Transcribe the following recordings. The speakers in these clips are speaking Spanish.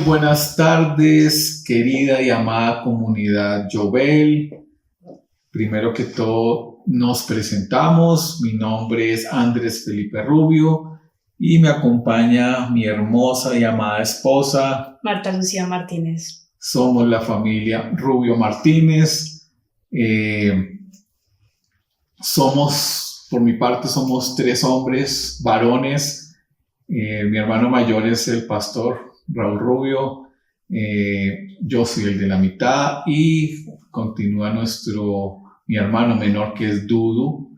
buenas tardes, querida y amada comunidad Yobel. Primero que todo, nos presentamos. Mi nombre es Andrés Felipe Rubio y me acompaña mi hermosa y amada esposa, Marta Lucía Martínez. Somos la familia Rubio Martínez. Por mi parte, somos 3 hombres, varones. Mi hermano mayor es el pastor Raúl Rubio, yo soy el de la mitad y continúa mi hermano menor, que es Dudu.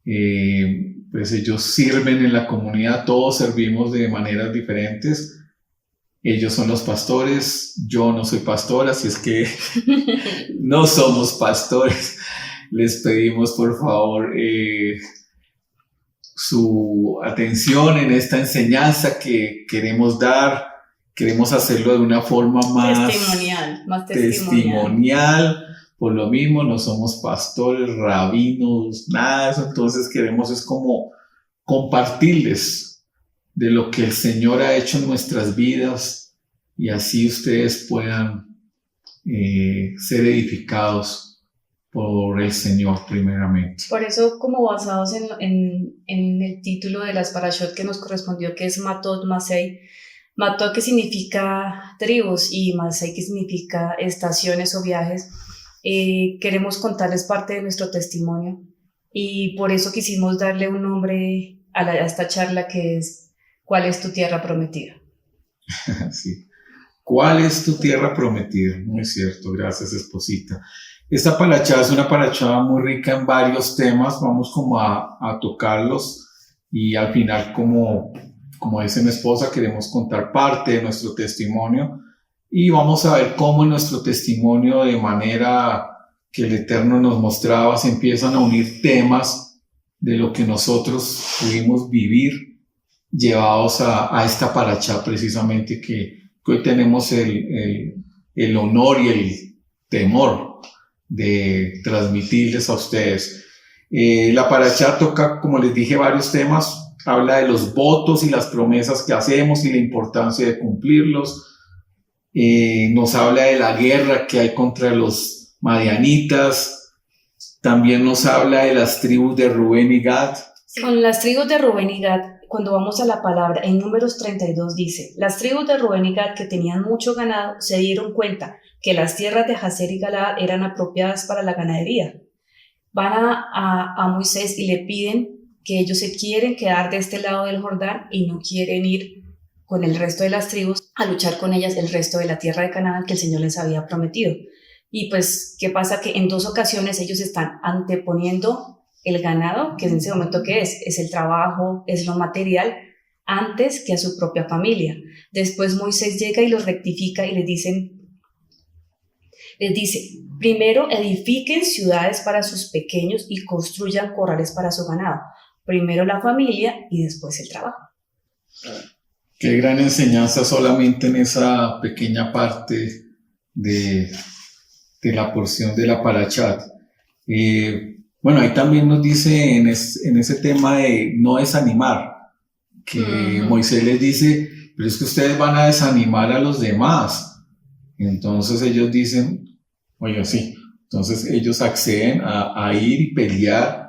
Pues ellos sirven en la comunidad, todos servimos de maneras diferentes. Ellos son los pastores, yo no soy pastor, así es que no somos pastores. Les pedimos por favor su atención en esta enseñanza que queremos dar. Queremos hacerlo de una forma más testimonial. Por lo mismo, no somos pastores, rabinos, nada de eso. Entonces queremos es como compartirles de lo que el Señor ha hecho en nuestras vidas y así ustedes puedan ser edificados por el Señor primeramente. Por eso, como basados en el título de las parashot que nos correspondió, que es Matot Masei, Matot, que significa tribus, y Masei, que significa estaciones o viajes, queremos contarles parte de nuestro testimonio y por eso quisimos darle un nombre a esta charla, que es ¿Cuál es tu tierra prometida? Sí. ¿Cuál es tu tierra prometida? Muy cierto, gracias, esposita. Esta parashá es una parashá muy rica en varios temas, vamos como a tocarlos y al final como dice mi esposa, queremos contar parte de nuestro testimonio y vamos a ver cómo en nuestro testimonio, de manera que el Eterno nos mostraba, se empiezan a unir temas de lo que nosotros pudimos vivir llevados a esta parashá precisamente que hoy tenemos el honor y el temor de transmitirles a ustedes. La parashá toca, como les dije, varios temas. Habla de los votos y las promesas que hacemos y la importancia de cumplirlos. Nos habla de la guerra que hay contra los madianitas. También nos habla de las tribus de Rubén y Gad. Con las tribus de Rubén y Gad, cuando vamos a la palabra, en Números 32 dice: las tribus de Rubén y Gad, que tenían mucho ganado, se dieron cuenta que las tierras de Jazer y Galaad eran apropiadas para la ganadería. Van a Moisés y le piden que ellos se quieren quedar de este lado del Jordán y no quieren ir con el resto de las tribus a luchar con ellas el resto de la tierra de Canaán que el Señor les había prometido. Y pues, ¿qué pasa? Que en 2 ocasiones ellos están anteponiendo el ganado, que en ese momento ¿qué es? Es el trabajo, es lo material, antes que a su propia familia. Después Moisés llega y los rectifica y les dice: primero edifiquen ciudades para sus pequeños y construyan corrales para su ganado. Primero la familia y después el trabajo. Qué gran enseñanza solamente en esa pequeña parte de la porción de la parashá. Bueno, ahí también nos dice en ese tema de no desanimar, que Moisés les dice, pero es que ustedes van a desanimar a los demás. Entonces ellos dicen, oye, sí. Entonces ellos acceden a ir y pelear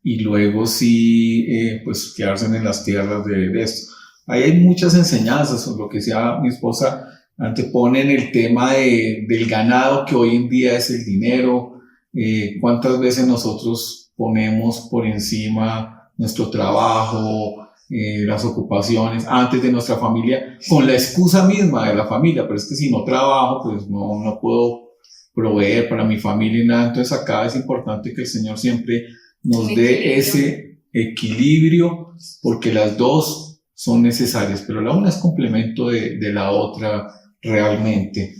y luego sí, pues quedarse en las tierras de esto. Ahí hay muchas enseñanzas, lo que decía mi esposa, anteponen el tema del ganado, que hoy en día es el dinero. ¿Cuántas veces nosotros ponemos por encima nuestro trabajo, las ocupaciones, antes de nuestra familia, con la excusa misma de la familia? Pero es que si no trabajo, pues no puedo proveer para mi familia y nada. Entonces acá es importante que el Señor siempre nos dé ese equilibrio, porque las dos son necesarias, pero la una es complemento de la otra realmente.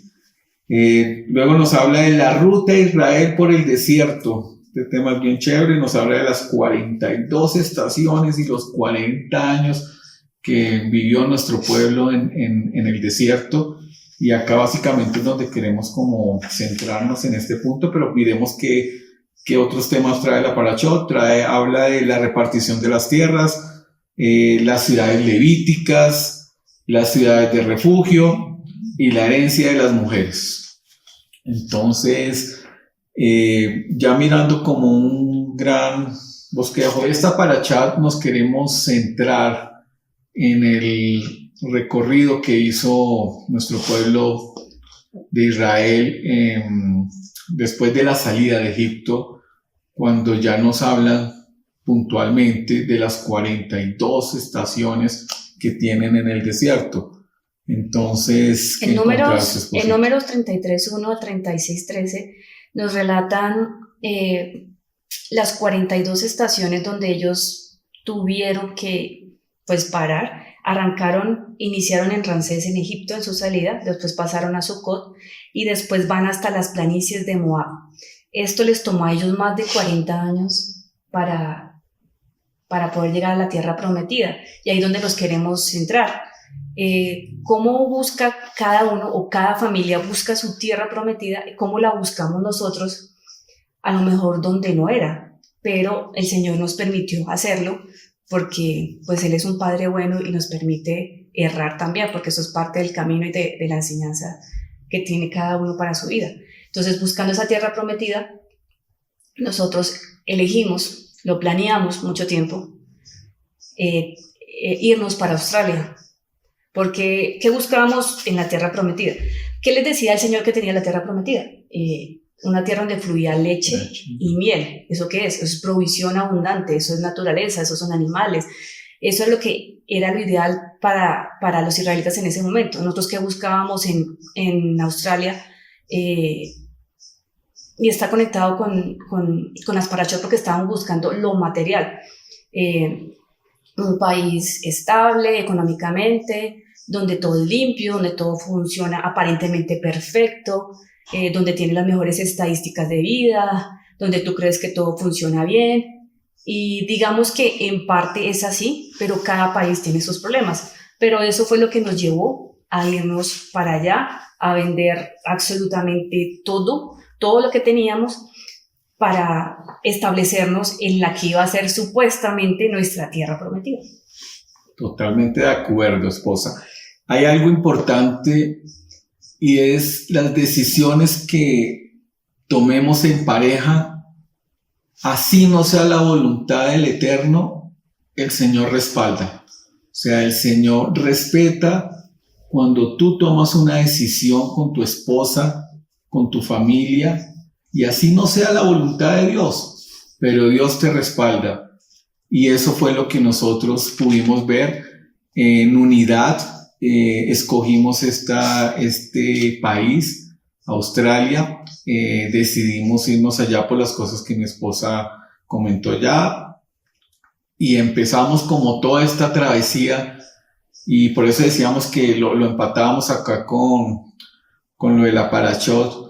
Luego nos habla de la ruta de Israel por el desierto. Este tema es bien chévere. Nos habla de las 42 estaciones y los 40 años que vivió nuestro pueblo en el desierto. Y acá básicamente es donde queremos como centrarnos en este punto, pero miremos qué otros temas trae la parashá. Habla de la repartición de las tierras, las ciudades levíticas, las ciudades de refugio, y la herencia de las mujeres. Entonces, ya mirando como un gran bosquejo, esta parachá nos queremos centrar en el recorrido que hizo nuestro pueblo de Israel después de la salida de Egipto, cuando ya nos hablan puntualmente de las 42 estaciones que tienen en el desierto. Entonces, en números 33:1 a 36:13 nos relatan las 42 estaciones donde ellos tuvieron que pues parar. Iniciaron en Ramsés en Egipto en su salida, después pasaron a Sucot y después van hasta las planicies de Moab. Esto les tomó a ellos más de 40 años para poder llegar a la tierra prometida, y ahí es donde nos queremos centrar. ¿Cómo busca cada uno o cada familia busca su tierra prometida? ¿Cómo la buscamos nosotros? A lo mejor donde no era, pero el Señor nos permitió hacerlo porque pues Él es un Padre bueno y nos permite errar también, porque eso es parte del camino y de la enseñanza que tiene cada uno para su vida. Entonces, buscando esa tierra prometida, nosotros elegimos, lo planeamos mucho tiempo, irnos para Australia. Porque, ¿qué buscábamos en la tierra prometida? ¿Qué les decía el Señor que tenía la tierra prometida? Una tierra donde fluía leche y miel. ¿Eso qué es? Eso es provisión abundante, eso es naturaleza, esos son animales. Eso es lo que era lo ideal para los israelitas en ese momento. Nosotros que buscábamos en Australia, y está conectado con las parachot, porque estaban buscando lo material. Un país estable económicamente, donde todo es limpio, donde todo funciona aparentemente perfecto, donde tiene las mejores estadísticas de vida, donde tú crees que todo funciona bien. Y digamos que en parte es así, pero cada país tiene sus problemas. Pero eso fue lo que nos llevó a irnos para allá, a vender absolutamente todo lo que teníamos para establecernos en la que iba a ser supuestamente nuestra tierra prometida. Totalmente de acuerdo, esposa. Hay algo importante y es las decisiones que tomemos en pareja, así no sea la voluntad del Eterno, el Señor respalda. O sea, el Señor respeta cuando tú tomas una decisión con tu esposa, con tu familia, y así no sea la voluntad de Dios, pero Dios te respalda. Y eso fue lo que nosotros pudimos ver en unidad. Escogimos este país, Australia. Decidimos irnos allá por las cosas que mi esposa comentó ya. Y empezamos como toda esta travesía. Y por eso decíamos que lo empatábamos acá con lo de la parachot,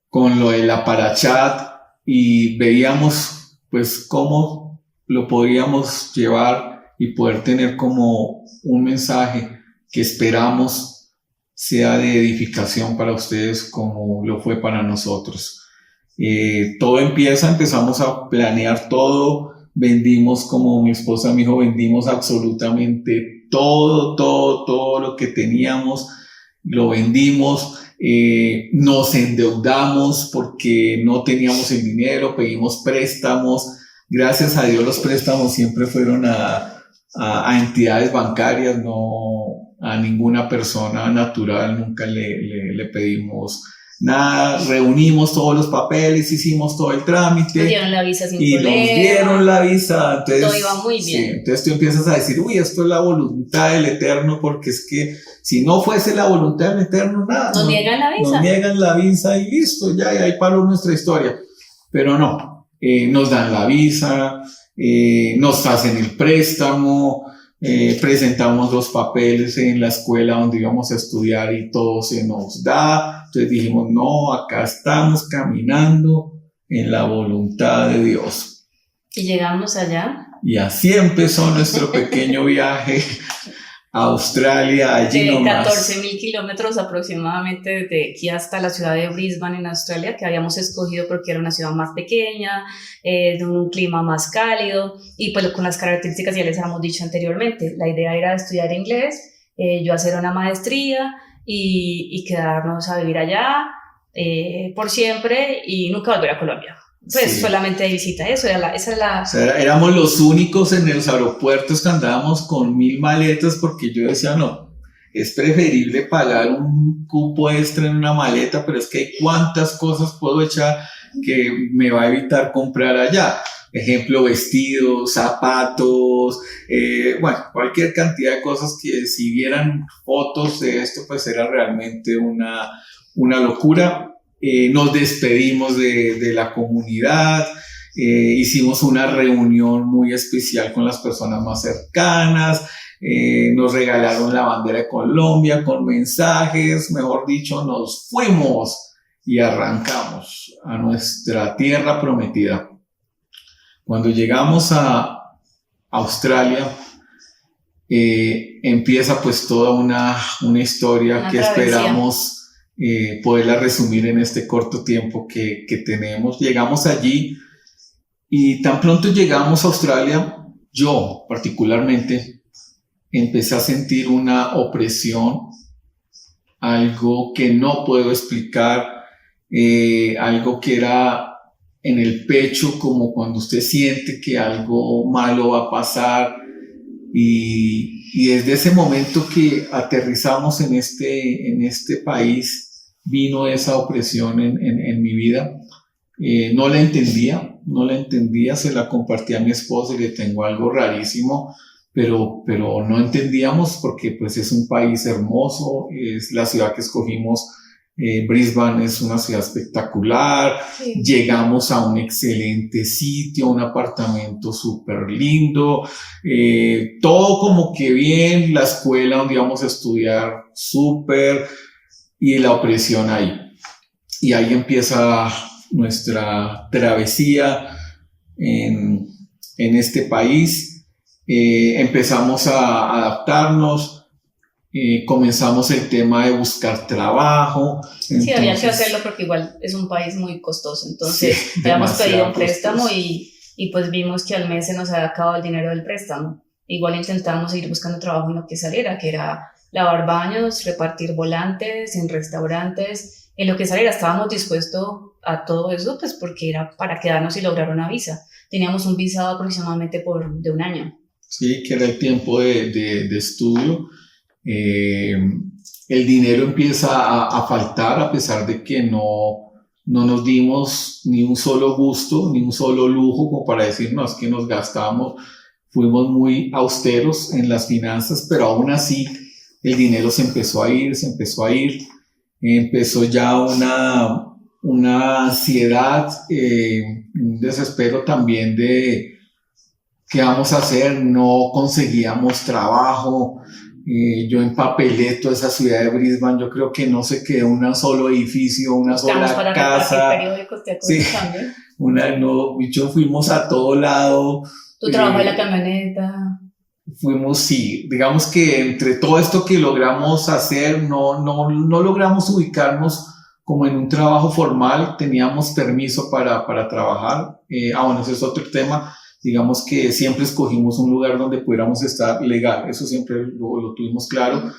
con lo de la parachat, y veíamos pues cómo lo podríamos llevar y poder tener como un mensaje que esperamos sea de edificación para ustedes como lo fue para nosotros. Todo empezamos a planear todo, vendimos, como mi esposa me dijo, vendimos absolutamente todo lo que teníamos, lo vendimos. Nos endeudamos porque no teníamos el dinero, pedimos préstamos. Gracias a Dios los préstamos siempre fueron a entidades bancarias, no a ninguna persona natural, nunca le pedimos nada. Reunimos todos los papeles, hicimos todo el trámite. Nos dieron la visa sin problema. Y nos dieron la visa. Entonces, todo iba muy bien. Sí, entonces tú empiezas a decir, uy, esto es la voluntad del Eterno, porque es que si no fuese la voluntad del Eterno, nada. Nos niegan la visa. Nos niegan la visa y listo, ya, y ahí paró nuestra historia. Pero no, nos dan la visa, nos hacen el préstamo, presentamos los papeles en la escuela donde íbamos a estudiar y todo se nos da. Entonces dijimos, no, acá estamos caminando en la voluntad de Dios. Y llegamos allá. Y así empezó nuestro pequeño viaje a Australia, allí de nomás. 14.000 kilómetros aproximadamente desde aquí hasta la ciudad de Brisbane en Australia, que habíamos escogido porque era una ciudad más pequeña, de un clima más cálido y pues con las características ya les habíamos dicho anteriormente. La idea era estudiar inglés, yo hacer una maestría y quedarnos a vivir allá por siempre y nunca volver a Colombia. Pues Sí. solamente de visita, esa era la... O sea, éramos los únicos en los aeropuertos que andábamos con 1000 maletas porque yo decía, no, es preferible pagar un cupo extra en una maleta, pero es que hay cuántas cosas puedo echar que me va a evitar comprar allá. Ejemplo, vestidos, zapatos, bueno, cualquier cantidad de cosas que si vieran fotos de esto, pues era realmente una locura. Nos despedimos de la comunidad, hicimos una reunión muy especial con las personas más cercanas, nos regalaron la bandera de Colombia con mensajes, mejor dicho, nos fuimos y arrancamos a nuestra tierra prometida. Cuando llegamos a Australia, empieza pues toda una historia Una que travesía. esperamos poderla resumir en este corto tiempo que tenemos. Llegamos allí y tan pronto llegamos a Australia, yo particularmente empecé a sentir una opresión, algo que no puedo explicar, algo que era en el pecho, como cuando usted siente que algo malo va a pasar. Y desde ese momento que aterrizamos en este país, vino esa opresión en mi vida. No la entendía, se la compartí a mi esposa y le tengo algo rarísimo, pero no entendíamos porque pues es un país hermoso, es la ciudad que escogimos. Brisbane es una ciudad espectacular, Sí. llegamos a un excelente sitio, un apartamento súper lindo, todo como que bien, la escuela donde íbamos a estudiar súper, y la opresión ahí. Y ahí empieza nuestra travesía en este país. Empezamos a adaptarnos. Comenzamos el tema de buscar trabajo. Sí, había que hacerlo porque igual es un país muy costoso, entonces Sí, habíamos pedido un demasiado préstamo costoso. y pues vimos que al mes se nos había acabado el dinero del préstamo. Igual intentamos seguir buscando trabajo en lo que saliera, que era lavar baños, repartir volantes en restaurantes, en lo que saliera. Estábamos dispuestos a todo eso pues porque era para quedarnos y lograr una visa. Teníamos un visado aproximadamente de un año. Sí, que era el tiempo de estudio. El dinero empieza a faltar a pesar de que no nos dimos ni un solo gusto, ni un solo lujo como para decir, no, es que nos gastamos, fuimos muy austeros en las finanzas, pero aún así el dinero se empezó a ir, empezó ya una ansiedad, un desespero también de qué vamos a hacer, no conseguíamos trabajo. Yo empapelé toda esa ciudad de Brisbane, yo creo que no se quedó un solo edificio, una Buscamos sola para casa. repartir periódicos, ¿te acuerdas Sí. también? No, fuimos a todo lado. Tu trabajo en la camioneta. Fuimos, sí, digamos que entre todo esto que logramos hacer, no logramos ubicarnos como en un trabajo formal, teníamos permiso para trabajar. Bueno, ese es otro tema. Digamos que siempre escogimos un lugar donde pudiéramos estar legal, eso siempre lo tuvimos claro.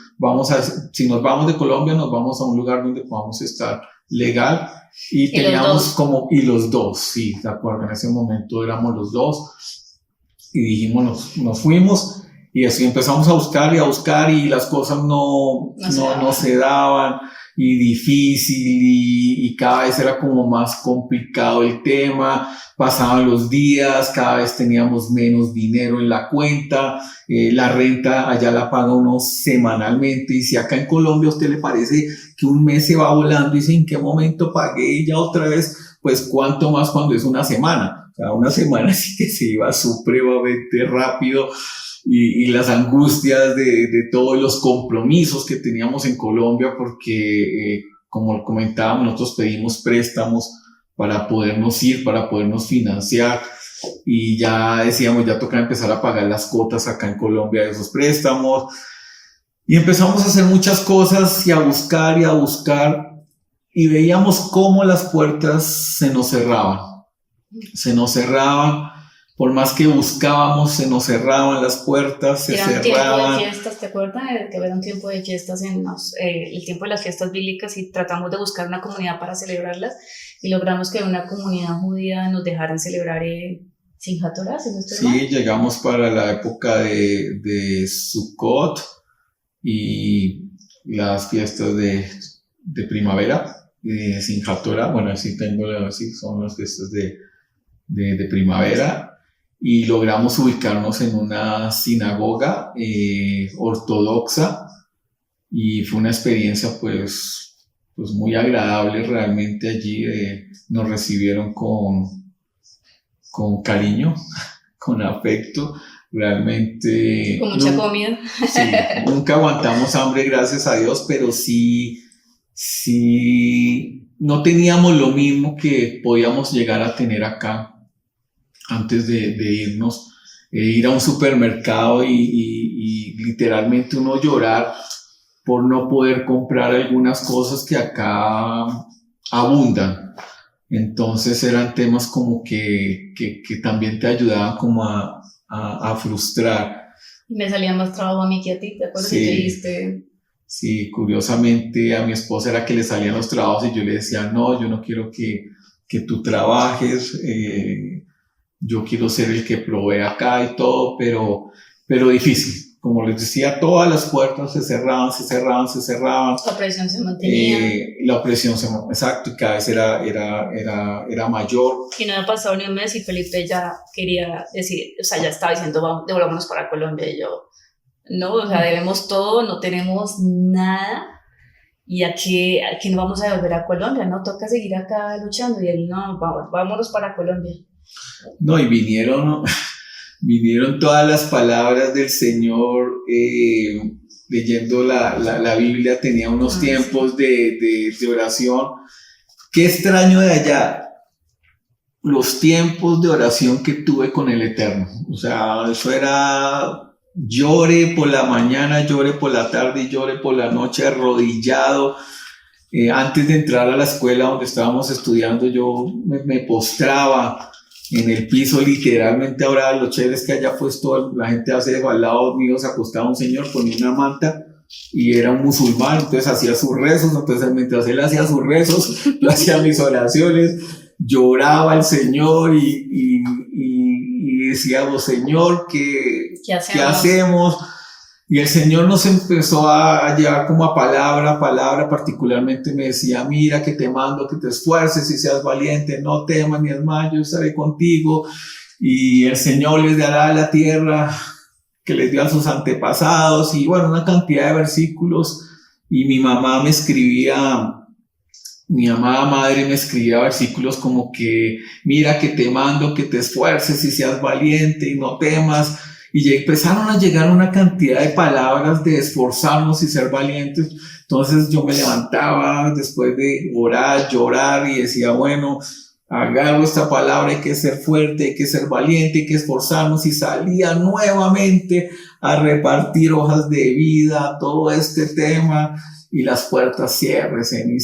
Si nos vamos de Colombia, nos vamos a un lugar donde podamos estar legal. Y teníamos y los dos, sí, de acuerdo, en ese momento éramos los dos. Y dijimos, nos fuimos y así empezamos a buscar y las cosas no se daban. Y difícil y cada vez era como más complicado el tema, pasaban los días, cada vez teníamos menos dinero en la cuenta, la renta allá la paga uno semanalmente y si acá en Colombia a usted le parece que un mes se va volando y dice en qué momento pagué y ya otra vez, pues cuánto más cuando es una semana, o sea, una semana sí que se iba supremamente rápido. Y las angustias de todos los compromisos que teníamos en Colombia, porque como comentábamos, nosotros pedimos préstamos para podernos ir, para podernos financiar, y ya decíamos, ya toca empezar a pagar las cuotas acá en Colombia de esos préstamos, y empezamos a hacer muchas cosas y a buscar, y veíamos cómo las puertas se nos cerraban, por más que buscábamos, se nos cerraban las puertas, se Era un cerraban. tiempo de fiestas, ¿te acuerdas? Que era un tiempo de fiestas el tiempo de las fiestas bíblicas y tratamos de buscar una comunidad para celebrarlas y logramos que una comunidad judía nos dejaran celebrar Simchat Torah, si no estoy mal. Sí, llegamos para la época de Sukkot y las fiestas de primavera, Simchat Torah, bueno, así son las fiestas de primavera, y logramos ubicarnos en una sinagoga ortodoxa y fue una experiencia pues muy agradable realmente allí. Nos recibieron con cariño, con afecto, realmente. Con mucha comida. Sí, nunca aguantamos hambre, gracias a Dios, pero sí no teníamos lo mismo que podíamos llegar a tener acá antes de irnos, ir a un supermercado y literalmente uno llorar por no poder comprar algunas cosas que acá abundan. Entonces eran temas como que también te ayudaban como a frustrar. Y me salía más trabajo a mí que a ti, ¿te acuerdas? Sí. Que te diste? Sí, curiosamente a mi esposa era que le salían los trabajos y yo le decía, no, yo no quiero que tú trabajes, yo quiero ser el que provee acá y todo, pero difícil. Como les decía, todas las puertas se cerraban. La presión se mantenía. La presión exacto, y cada vez era mayor. Y no había pasado ni un mes y Felipe ya quería decir, o sea, ya estaba diciendo, vamos, devolvámonos para Colombia. Y yo, no, o sea, debemos todo, no tenemos nada. ¿Y aquí no vamos a volver a Colombia? No, toca seguir acá luchando. Y él, no, vámonos para Colombia. No, y vinieron todas las palabras del Señor, leyendo la Biblia, tenía unos tiempos de oración. Qué extraño de allá, los tiempos de oración que tuve con el Eterno. O sea, eso era, llore por la mañana, llore por la tarde y llore por la noche, arrodillado. Antes de entrar a la escuela donde estábamos estudiando, yo me postraba en el piso, literalmente. Ahora lo chévere es que allá pues toda la gente hace al lado mío, se acostaba un señor, ponía una manta y era un musulmán, entonces hacía sus rezos. Entonces mientras él hacía sus rezos, yo hacía mis oraciones, lloraba al Señor y decíamos, Señor, ¿qué hacemos? Y el Señor nos empezó a llevar como a palabra, particularmente me decía, mira que te mando que te esfuerces y seas valiente, no temas ni desmayes, yo estaré contigo. Y el Señor les dará la tierra que les dio a sus antepasados, y bueno, una cantidad de versículos. Y mi amada madre me escribía versículos como que, mira que te mando que te esfuerces y seas valiente y no temas. Y ya empezaron a llegar una cantidad de palabras de esforzarnos y ser valientes. Entonces yo me levantaba después de orar, llorar, y decía, bueno, agarro esta palabra, hay que ser fuerte, hay que ser valiente, hay que esforzarnos. Y salía nuevamente a repartir hojas de vida, todo este tema, y las puertas ciérresen.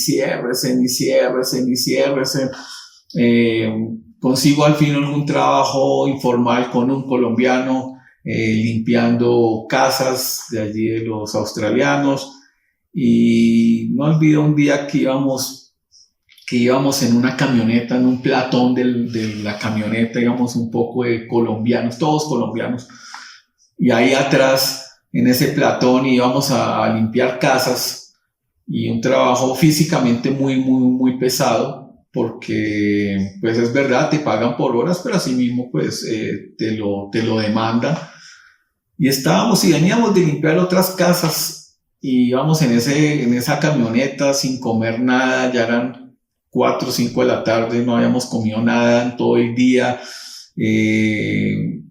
Consigo al fin un trabajo informal con un colombiano, limpiando casas de allí de los australianos. Y no olvido un día que íbamos en una camioneta, en un platón de la camioneta, íbamos un poco de colombianos, todos colombianos, y ahí atrás en ese platón íbamos a limpiar casas, y un trabajo físicamente muy pesado, porque pues es verdad, te pagan por horas, pero así mismo pues te lo demandan. Y estábamos y veníamos de limpiar otras casas y íbamos en esa camioneta sin comer nada. Ya eran 4 o 5 de la tarde, no habíamos comido nada en todo el día.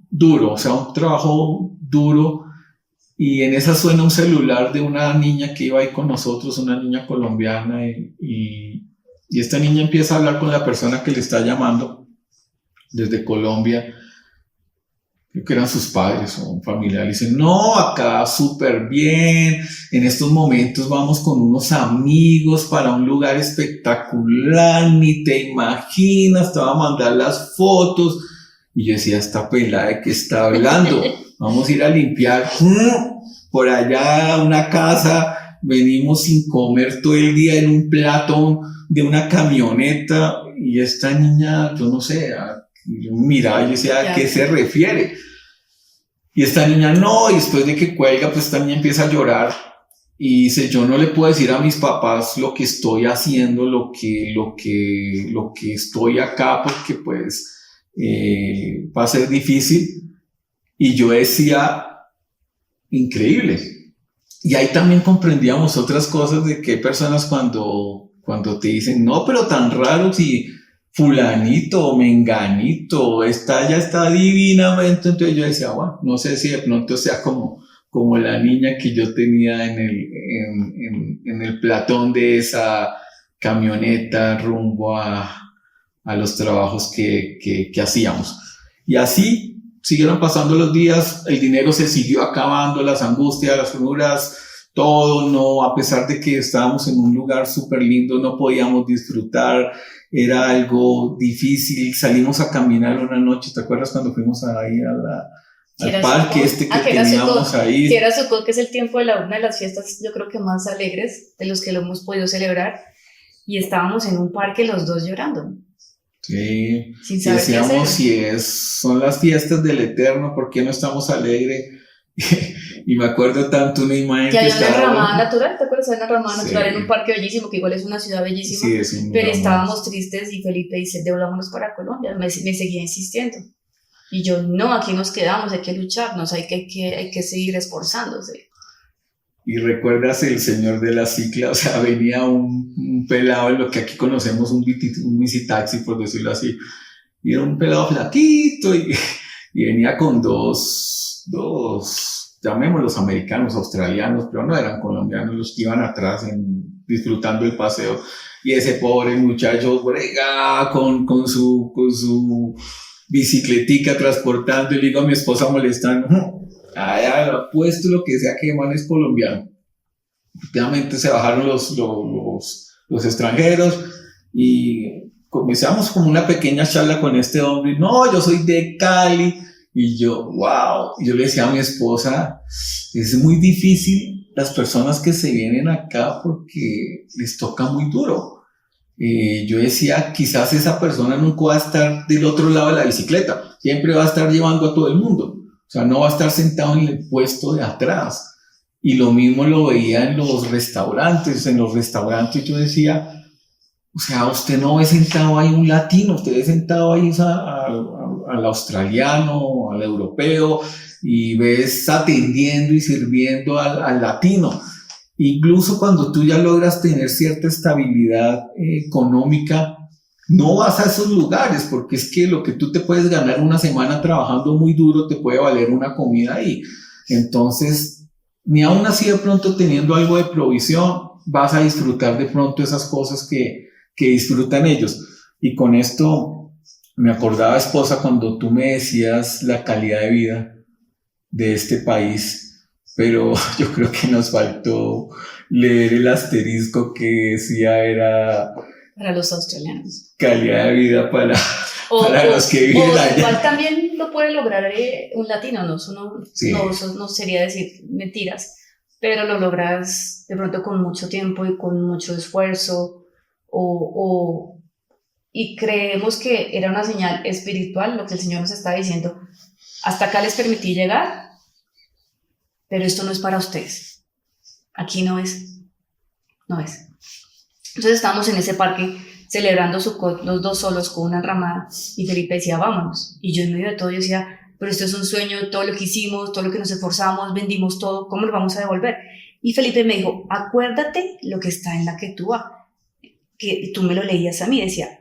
Duro, o sea, un trabajo duro. Y en esa suena un celular de una niña que iba ahí con nosotros, una niña colombiana, y esta niña empieza a hablar con la persona que le está llamando desde Colombia. Creo que eran sus padres o un familiar. Le dicen, no, acá súper bien, en estos momentos vamos con unos amigos para un lugar espectacular, ni te imaginas, te voy a mandar las fotos. Y yo decía, esta pelada de qué está hablando, vamos a ir a limpiar por allá una casa, venimos sin comer todo el día en un platón de una camioneta, y esta niña, yo no sé, yo miraba y decía, ¿a qué se refiere? Y esta niña no, y después de que cuelga, pues esta niña empieza a llorar y dice, yo no le puedo decir a mis papás lo que estoy haciendo, lo que estoy acá, porque pues va a ser difícil. Y yo decía, increíble. Y ahí también comprendíamos otras cosas de que hay personas cuando te dicen, no, pero tan raro si fulanito o menganito ya está divinamente. Entonces yo decía, bueno, no sé si de pronto sea como la niña que yo tenía en el platón de esa camioneta rumbo a los trabajos que hacíamos. Y así siguieron pasando los días, el dinero se siguió acabando, las angustias, las figuras, todo, no, a pesar de que estábamos en un lugar súper lindo, no podíamos disfrutar, era algo difícil. Salimos a caminar una noche, ¿te acuerdas cuando fuimos ahí al parque que teníamos ahí? Que era Sukkot, que es el tiempo de una de las fiestas, yo creo que más alegres de los que lo hemos podido celebrar, y estábamos en un parque los dos llorando. Sí, decíamos, si son las fiestas del Eterno, ¿por qué no estamos alegres? Y me acuerdo tanto una imagen que había una ramada natural, ¿te acuerdas? Hay una ramada natural en un parque bellísimo, que igual es una ciudad bellísima, pero estábamos tristes, y Felipe dice, devolvámonos para Colombia. Me seguía insistiendo, y yo, no, aquí nos quedamos, hay que lucharnos, hay que seguir esforzándose. Y recuerdas el señor de la cicla, o sea, venía un pelado, en lo que aquí conocemos un bicitaxi, por decirlo así, y era un pelado flaquito, y venía con dos, llamémoslos americanos, australianos, pero no eran colombianos los que iban atrás disfrutando el paseo, y ese pobre muchacho brega con su bicicletica transportando, y le digo a mi esposa molestando, apuesto lo que sea que man es colombiano. Efectivamente se bajaron los extranjeros y comenzamos como una pequeña charla con este hombre. No, yo soy de Cali. Y yo, wow. Y yo le decía a mi esposa, es muy difícil las personas que se vienen acá porque les toca muy duro. Yo decía, quizás esa persona nunca va a estar del otro lado de la bicicleta, siempre va a estar llevando a todo el mundo. O sea, no va a estar sentado en el puesto de atrás. Y lo mismo lo veía en los restaurantes. En los restaurantes yo decía, o sea, usted no ve sentado ahí un latino, usted ve sentado ahí al australiano, al europeo, y ves atendiendo y sirviendo al latino. Incluso cuando tú ya logras tener cierta estabilidad económica, no vas a esos lugares, porque es que lo que tú te puedes ganar una semana trabajando muy duro te puede valer una comida ahí. Entonces, ni aún así de pronto teniendo algo de provisión, vas a disfrutar de pronto esas cosas que disfrutan ellos. Y con esto me acordaba, esposa, cuando tú me decías la calidad de vida de este país, pero yo creo que nos faltó leer el asterisco que decía era... Para los australianos. Calidad de vida para los que viven allá. Igual también lo puede lograr un latino, ¿no? Eso no sería decir mentiras, pero lo logras de pronto con mucho tiempo y con mucho esfuerzo, y creemos que era una señal espiritual lo que el Señor nos está diciendo. Hasta acá les permití llegar, pero esto no es para ustedes. Aquí no es. Entonces estábamos en ese parque celebrando Sukkot, los dos solos con una ramada, y Felipe decía, vámonos. Y yo en medio de todo yo decía, pero esto es un sueño, todo lo que hicimos, todo lo que nos esforzamos, vendimos todo, ¿cómo lo vamos a devolver? Y Felipe me dijo, acuérdate lo que está en la Ketubá, que tú me lo leías a mí, decía,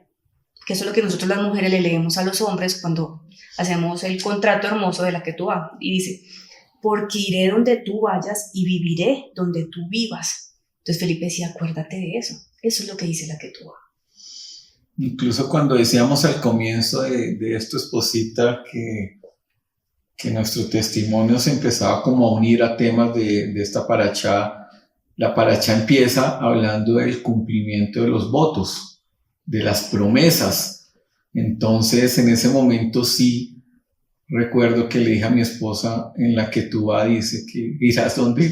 que eso es lo que nosotros las mujeres le leemos a los hombres cuando hacemos el contrato hermoso de la Ketubá. Y dice, porque iré donde tú vayas y viviré donde tú vivas. Entonces Felipe decía, acuérdate de eso. Eso es lo que dice la Ketubá. Incluso cuando decíamos al comienzo de esto, esposita, que nuestro testimonio se empezaba como a unir a temas de esta parachá. La parachá empieza hablando del cumplimiento de los votos, de las promesas. Entonces, en ese momento sí, recuerdo que le dije a mi esposa, en la que tú vas, dice que irás donde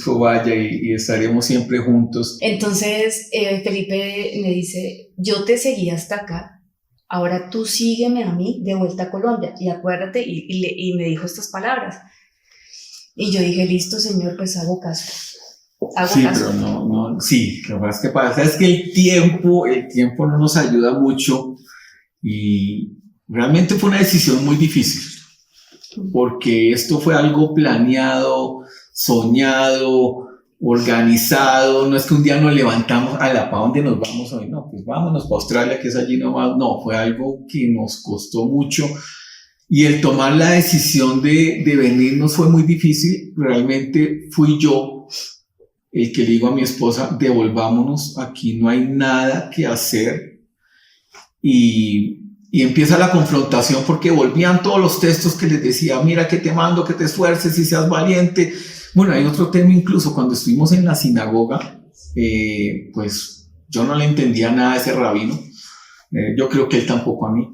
tú vaya y estaremos siempre juntos. Entonces Felipe me dice, yo te seguí hasta acá, ahora tú sígueme a mí de vuelta a Colombia y acuérdate, y me dijo estas palabras. Y yo dije, listo, Señor, pues hago caso. Sí, pero sí, lo que pasa es que el tiempo no nos ayuda mucho y realmente fue una decisión muy difícil, porque esto fue algo planeado, soñado, organizado. No es que un día nos levantamos, ¿para dónde nos vamos hoy? No, pues vámonos para Australia, que es allí nomás. No, fue algo que nos costó mucho. Y el tomar la decisión de venirnos fue muy difícil. Realmente fui yo el que le digo a mi esposa, devolvámonos, aquí no hay nada que hacer. Y empieza la confrontación, porque volvían todos los textos que les decía, mira que te mando, que te esfuerces y seas valiente. Bueno, hay otro tema incluso, cuando estuvimos en la sinagoga, pues yo no le entendía nada a ese rabino, yo creo que él tampoco a mí.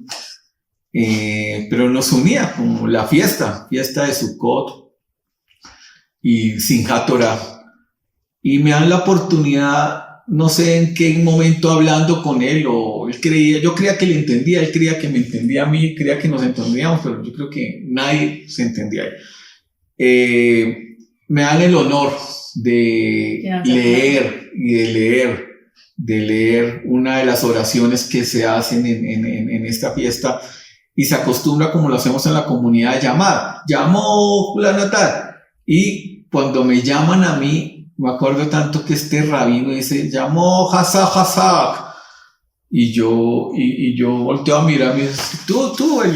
Pero nos unía como la fiesta de Sukkot y Simchat Torah, y me dan la oportunidad, no sé en qué momento hablando con él, o yo creía que le entendía, él creía que me entendía a mí, creía que nos entendíamos, pero yo creo que nadie se entendía. Me dan el honor de leer una de las oraciones que se hacen en esta fiesta. Y se acostumbra, como lo hacemos en la comunidad, llamó fulano tal. Y cuando me llaman a mí, me acuerdo tanto que este rabino dice, llamó Hazak. Y yo volteo a mirar, me dice, tú, el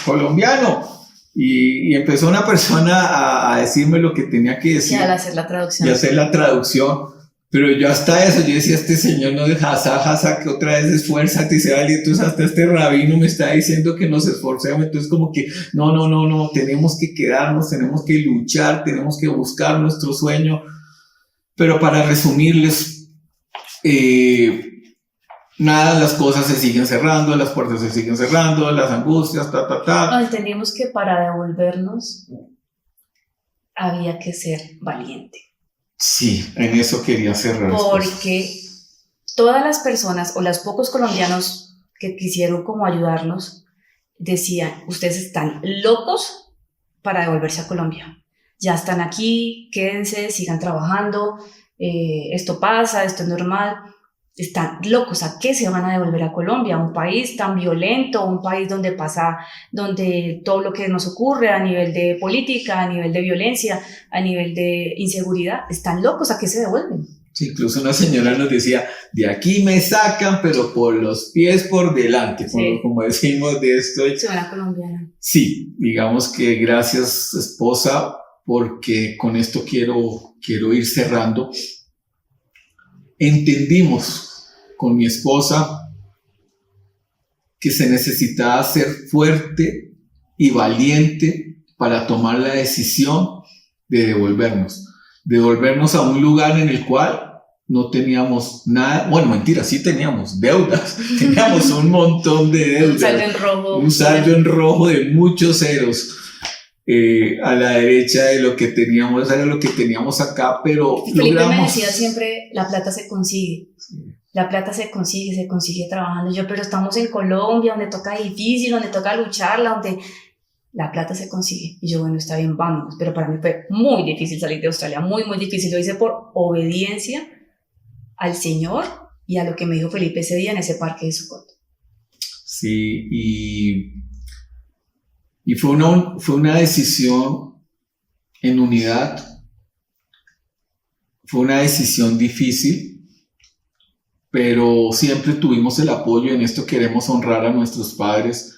colombiano. Y empezó una persona a decirme lo que tenía que decir. Y al hacer la traducción. Y hacer la traducción. Pero yo hasta eso, yo decía, este señor no de Hazak, que otra vez esfuérzate y se vale. Entonces hasta este rabino me está diciendo que nos esforcemos. Entonces como que, no, tenemos que quedarnos, tenemos que luchar, tenemos que buscar nuestro sueño. Pero para resumirles, nada, las cosas se siguen cerrando, las puertas se siguen cerrando, las angustias, No, entendimos que para devolvernos había que ser valiente. Sí, en eso quería cerrar. Porque todas las personas o los pocos colombianos que quisieron como ayudarnos decían, ustedes están locos para devolverse a Colombia. Ya están aquí, quédense, sigan trabajando, esto pasa, esto es normal. Están locos, ¿a qué se van a devolver a Colombia? Un país tan violento, un país donde todo lo que nos ocurre a nivel de política, a nivel de violencia, a nivel de inseguridad, están locos, ¿a qué se devuelven? Sí, incluso una señora nos decía, de aquí me sacan, pero por los pies por delante, sí. Como decimos de esto. Suena colombiana. Sí, digamos que gracias, esposa, porque con esto quiero ir cerrando. Entendimos con mi esposa que se necesitaba ser fuerte y valiente para tomar la decisión de devolvernos a un lugar en el cual no teníamos nada. Bueno, mentira, sí teníamos deudas, teníamos un montón de deudas, un saldo en rojo de muchos ceros. A la derecha de lo que teníamos, era lo que teníamos acá, pero Felipe me decía siempre, la plata se consigue, la plata se consigue trabajando. Yo, pero estamos en Colombia, donde toca difícil, donde toca lucharla, donde la plata se consigue. Y yo, bueno, está bien, vamos, pero para mí fue muy difícil salir de Australia, muy, muy difícil. Lo hice por obediencia al Señor y a lo que me dijo Felipe ese día en ese parque de Sukkot. Sí, y fue una decisión en unidad, fue una decisión difícil, pero siempre tuvimos el apoyo. En esto queremos honrar a nuestros padres,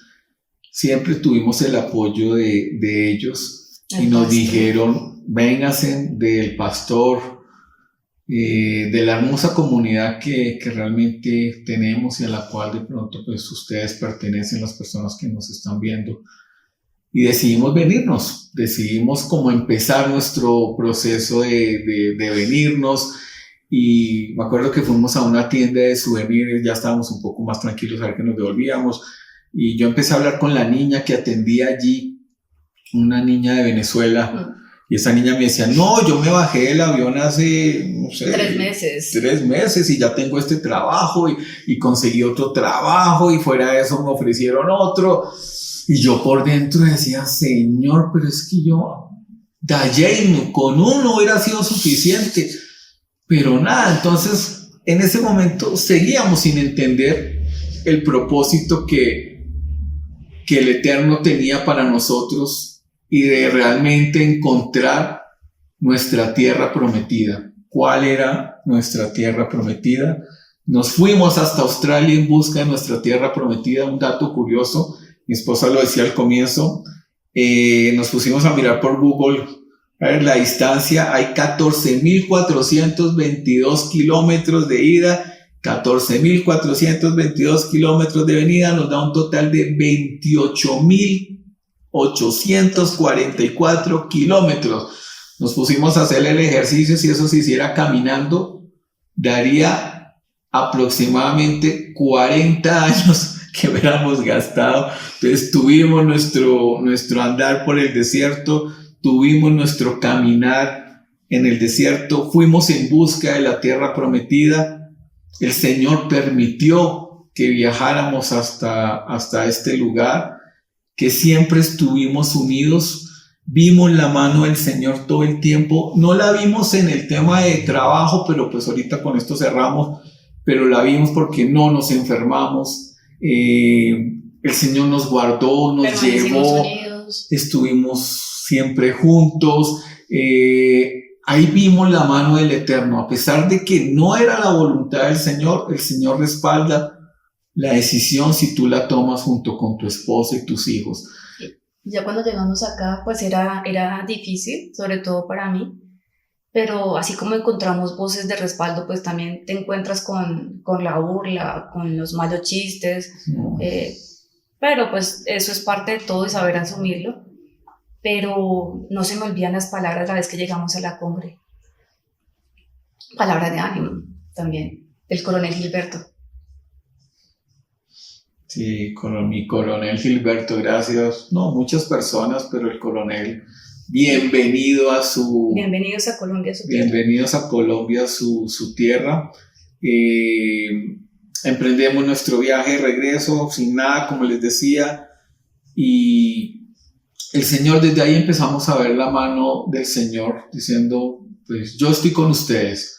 siempre tuvimos el apoyo de ellos, y nos dijeron, vénganse del pastor, de la hermosa comunidad que realmente tenemos y a la cual de pronto pues ustedes pertenecen, las personas que nos están viendo. Y decidimos venirnos, decidimos como empezar nuestro proceso de venirnos. Y me acuerdo que fuimos a una tienda de souvenirs, ya estábamos un poco más tranquilos a ver que nos devolvíamos. y yo empecé a hablar con la niña que atendía allí, una niña de Venezuela, y esa niña me decía, no, yo me bajé del avión hace, no sé, 3 meses y ya tengo este trabajo y conseguí otro trabajo y fuera de eso me ofrecieron otro. Y yo por dentro decía, Señor, pero es que yo, con uno hubiera sido suficiente. Pero nada, entonces en ese momento seguíamos sin entender el propósito que el Eterno tenía para nosotros y de realmente encontrar nuestra tierra prometida. ¿Cuál era nuestra tierra prometida? Nos fuimos hasta Australia en busca de nuestra tierra prometida. Un dato curioso, mi esposa lo decía al comienzo, nos pusimos a mirar por Google, a ver la distancia, hay 14.422 kilómetros de ida, 14.422 kilómetros de venida, nos da un total de 28.844 kilómetros. Nos pusimos a hacer el ejercicio, si eso se hiciera caminando, daría aproximadamente 40 años que hubiéramos gastado. Entonces tuvimos nuestro andar por el desierto, tuvimos nuestro caminar en el desierto, fuimos en busca de la tierra prometida. El Señor permitió que viajáramos hasta este lugar, que siempre estuvimos unidos. Vimos la mano del Señor todo el tiempo. No la vimos en el tema de trabajo, pero pues ahorita con esto cerramos, pero la vimos porque no nos enfermamos. El Señor nos guardó, nos llevó, estuvimos siempre juntos. Ahí vimos la mano del Eterno. A pesar de que no era la voluntad del Señor, el Señor respalda la decisión si tú la tomas junto con tu esposo y tus hijos. Ya cuando llegamos acá, pues era difícil, sobre todo para mí, pero así como encontramos voces de respaldo, pues también te encuentras con la burla, con los malos chistes, pero pues eso es parte de todo y saber asumirlo. Pero no se me olvidan las palabras la vez que llegamos a la cumbre. Palabras de ánimo también, del coronel Gilberto. Sí, con mi coronel Gilberto, gracias. No, muchas personas, pero el coronel, bienvenidos a Colombia, su tierra. Bienvenidos a Colombia, su tierra. Emprendemos nuestro viaje de regreso sin nada, como les decía, y el Señor, desde ahí empezamos a ver la mano del Señor diciendo, pues yo estoy con ustedes,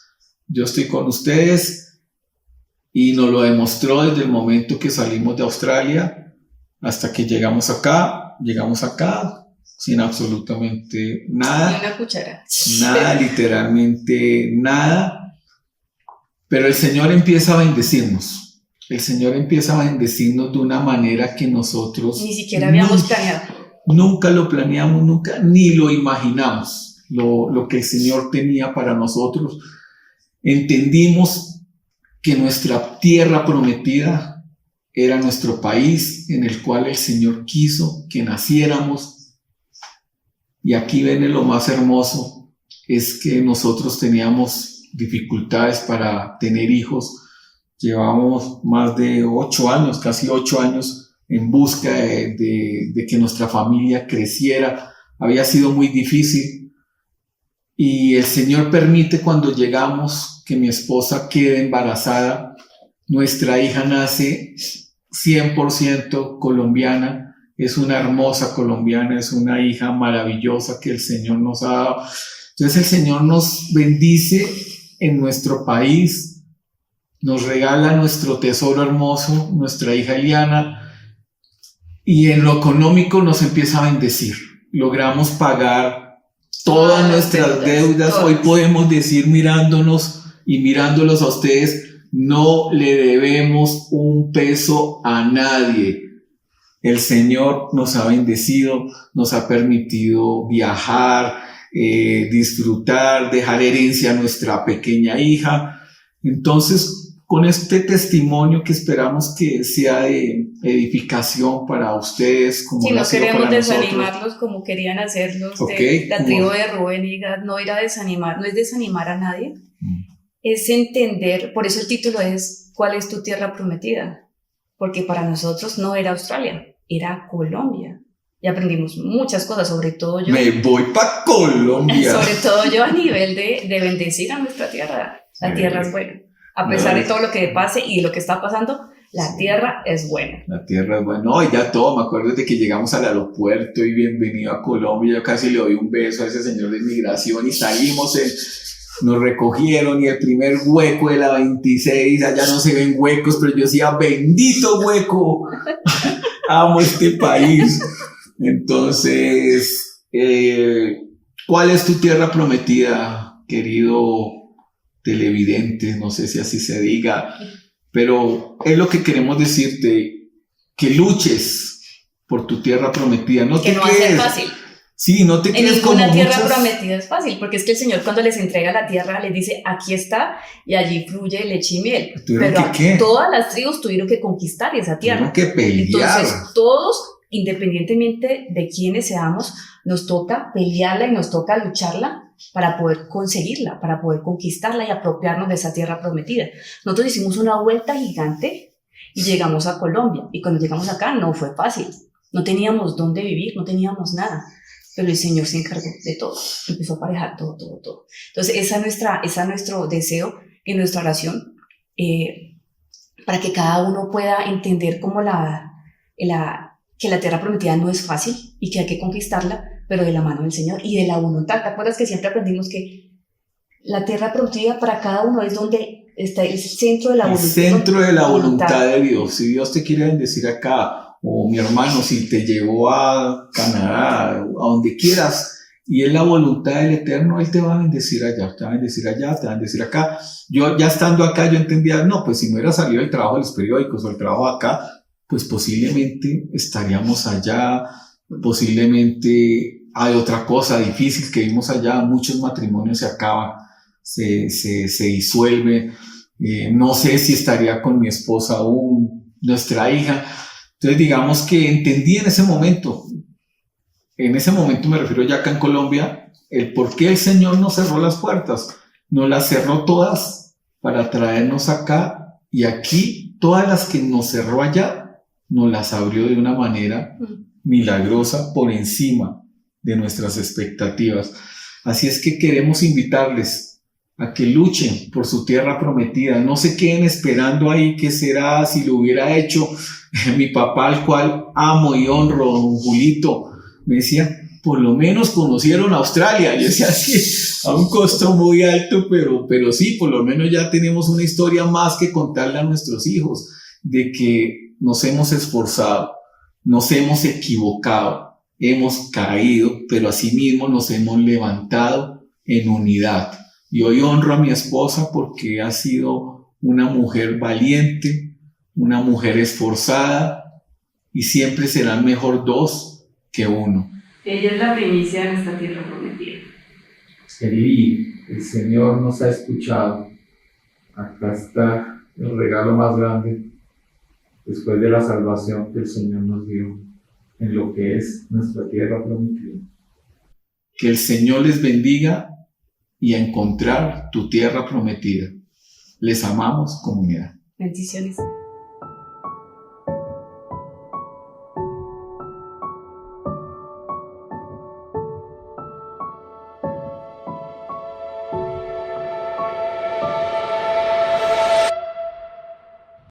y nos lo demostró desde el momento que salimos de Australia hasta que llegamos acá sin absolutamente nada. Ni una cuchara. Nada, literalmente nada. Pero el Señor empieza a bendecirnos. El Señor empieza a bendecirnos de una manera que nosotros ni siquiera habíamos planeado. Nunca lo planeamos, nunca, ni lo imaginamos, lo que el Señor tenía para nosotros. Entendimos que nuestra tierra prometida era nuestro país en el cual el Señor quiso que naciéramos. Y aquí viene lo más hermoso, es que nosotros teníamos dificultades para tener hijos. Llevamos más de 8 años, casi 8 años en busca de que nuestra familia creciera. Había sido muy difícil y el Señor permite cuando llegamos que mi esposa quede embarazada. Nuestra hija nace 100% colombiana, es una hermosa colombiana, es una hija maravillosa que el Señor nos ha dado. Entonces el Señor nos bendice en nuestro país, nos regala nuestro tesoro hermoso, nuestra hija Eliana, y en lo económico nos empieza a bendecir. Logramos pagar todas nuestras deudas. Hoy podemos decir, mirándonos y mirándolos a ustedes, no le debemos un peso a nadie. El Señor nos ha bendecido, nos ha permitido viajar, disfrutar, dejar herencia a nuestra pequeña hija. Entonces, con este testimonio que esperamos que sea de edificación para ustedes, como no queremos desanimarlos como querían hacerlos de la tribu de Rubén y Gad, no es desanimar a nadie, es entender, por eso el título es ¿cuál es tu tierra prometida? porque para nosotros no era Australia, era Colombia. Y aprendimos muchas cosas, sobre todo yo. Me voy para Colombia. Sobre todo yo a nivel de bendecir a nuestra tierra. La tierra es buena. A pesar de todo lo que pase y de lo que está pasando, la tierra es buena. La tierra es buena. No, y ya todo, me acuerdo de que llegamos al aeropuerto y bienvenido a Colombia. Yo casi le doy un beso a ese señor de inmigración y salimos, nos recogieron y el primer hueco de la 26, allá no se ven huecos, pero yo decía, bendito hueco, amo este país. Entonces, ¿cuál es tu tierra prometida, querido televidente? No sé si así se diga, pero es lo que queremos decirte, que luches por tu tierra prometida. No que te no va a ser fácil. Sí, no te quedes como ninguna tierra muchas... prometida es fácil, porque es que el Señor cuando les entrega la tierra les dice, aquí está, y allí fluye leche y miel. Pero todas las tribus tuvieron que conquistar esa tierra. Tuvieron que pelear. Entonces, todos, independientemente de quiénes seamos, nos toca pelearla y nos toca lucharla para poder conseguirla, para poder conquistarla y apropiarnos de esa tierra prometida. Nosotros hicimos una vuelta gigante y llegamos a Colombia. Y cuando llegamos acá no fue fácil. No teníamos dónde vivir, no teníamos nada. Pero el Señor se encargó de todo, empezó a aparejar todo. Entonces, esa es nuestro deseo y nuestra oración, para que cada uno pueda entender cómo que la tierra prometida no es fácil y que hay que conquistarla, pero de la mano del Señor y de la voluntad. ¿Te acuerdas que siempre aprendimos que la tierra prometida para cada uno es donde está el centro de la voluntad? El centro de la voluntad de Dios. Si Dios te quiere bendecir acá, o mi hermano, si te llevó a Canadá, a donde quieras, y es la voluntad del Eterno, Él te va a bendecir allá, te va a bendecir allá, te va a bendecir acá. Yo ya estando acá, yo entendía, no, pues si me hubiera salido el trabajo de los periódicos o el trabajo acá, pues posiblemente estaríamos allá, posiblemente hay otra cosa difícil que vimos allá, muchos matrimonios se acaban, se disuelven, no sé si estaría con mi esposa aún, nuestra hija. Entonces digamos que entendí en ese momento me refiero ya acá en Colombia, el por qué el Señor nos cerró las puertas, nos las cerró todas para traernos acá, y aquí todas las que nos cerró allá, nos las abrió de una manera milagrosa por encima de nuestras expectativas. Así es que queremos invitarles a que luchen por su tierra prometida, no se queden esperando ahí qué será, si lo hubiera hecho mi papá, al cual amo y honro, don Julito, me decía, por lo menos conocieron Australia. Yo decía, sí, a un costo muy alto, pero sí, por lo menos ya tenemos una historia más que contarle a nuestros hijos, de que nos hemos esforzado, nos hemos equivocado, hemos caído, pero asimismo nos hemos levantado en unidad. Y hoy honro a mi esposa porque ha sido una mujer valiente, una mujer esforzada, y siempre serán mejor dos que uno. Ella es la primicia de nuestra tierra prometida. Eli, el Señor nos ha escuchado. Acá está el regalo más grande después de la salvación que el Señor nos dio en lo que es nuestra tierra prometida. Que el Señor les bendiga y a encontrar tu tierra prometida. Les amamos, comunidad. Bendiciones.